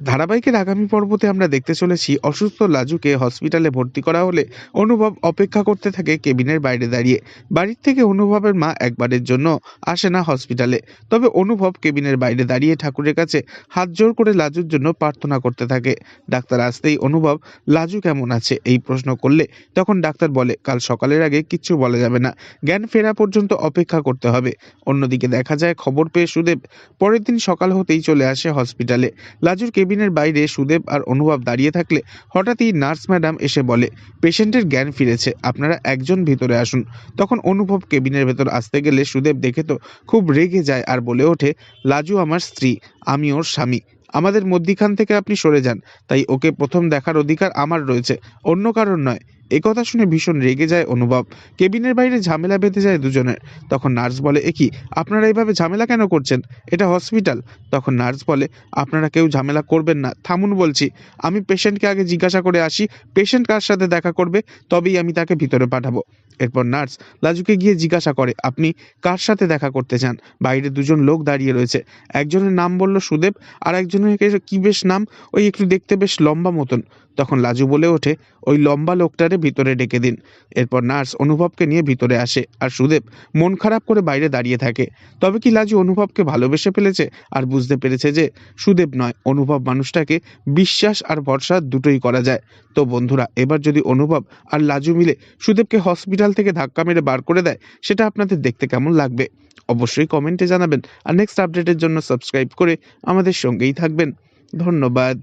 ধারাবাহিকের আগামী পর্বতে আমরা দেখতে চলেছি অসুস্থ লাজুকে হসপিটালে ভর্তি করা হলে অনুভব অপেক্ষা করতে থাকে কেবিনের বাইরে দাঁড়িয়ে। বাড়ির থেকে অনুভবের মা একবারের জন্য আসে না হসপিটালে। তবে অনুভব কেবিনের বাইরে দাঁড়িয়ে ঠাকুরের কাছে হাত জোড় করে লাজুর জন্য প্রার্থনা করতে থাকে। ডাক্তার আসতেই অনুভব লাজু কেমন আছে এই প্রশ্ন করলে তখন ডাক্তার বলে কাল সকালের আগে কিচ্ছু বলা যাবে না, জ্ঞান ফেরা পর্যন্ত অপেক্ষা করতে হবে। অন্যদিকে দেখা যায় খবর পেয়ে সুদেব পরের দিন সকাল হতেই চলে আসে হসপিটালে। লাজুর কেবিনের বাইরে সুদেব আর অনুভব দাঁড়িয়ে থাকলে হঠাৎই নার্স ম্যাডাম এসে বলে পেশেন্টের জ্ঞান ফিরেছে, আপনারা একজন ভিতরে আসুন। তখন অনুভব কেবিনের ভেতর আসতে গেলে সুদেব দেখে তো খুব রেগে যায় আর বলে ওঠে লাজু আমার স্ত্রী, আমি ওর স্বামী, আমাদের মধ্যিখান থেকে আপনি সরে যান। তাই ওকে প্রথম দেখার অধিকার আমার রয়েছে, অন্য কারণ নয়। একথা শুনে ভীষণ রেগে যায় অনুভব। কেবিনের বাইরে ঝামেলা বেঁধে যায় দুজনের। তখন নার্স বলে এ কি, আপনারা এইভাবে ঝামেলা কেন করছেন, এটা হসপিটাল। তখন নার্স বলে আপনারা কেউ ঝামেলা করবেন না, থামুন বলছি। আমি পেশেন্টকে আগে জিজ্ঞাসা করে আসি পেশেন্ট কার সাথে দেখা করবে, তবেই আমি তাকে ভিতরে পাঠাবো। এরপর নার্স লাজুকে গিয়ে জিজ্ঞাসা করে আপনি কার সাথে দেখা করতে চান। বাইরে দুজন লোক দাঁড়িয়ে রয়েছে। একজনের নাম বলল সুদেব, আর একজনের কি বেশ নাম, ওই একটু দেখতে বেশ লম্বা মতন। তখন লাজু বলে ওঠে ওই লম্বা লোকটারে ভিতরে ডেকে দিন। এরপর নার্স অনুভবকে নিয়ে ভিতরে আসে আর সুদেব মন খারাপ করে বাইরে দাঁড়িয়ে থাকে। তবে কি লাজু অনুভবকে ভালোবেসে ফেলেছে আর বুঝতে পেরেছে যে সুদেব নয়, অনুভব মানুষটাকে বিশ্বাস আর ভরসা দুটোই করা যায়। তো বন্ধুরা, এবার যদি অনুভব আর লাজু মিলে সুদেবকে হসপিটাল থেকে ধাক্কা মেরে বার করে দেয়, সেটা আপনাদের দেখতে কেমন লাগবে অবশ্যই কমেন্টে জানাবেন। আর নেক্সট আপডেটের জন্য সাবস্ক্রাইব করে আমাদের সঙ্গেই থাকবেন। ধন্যবাদ।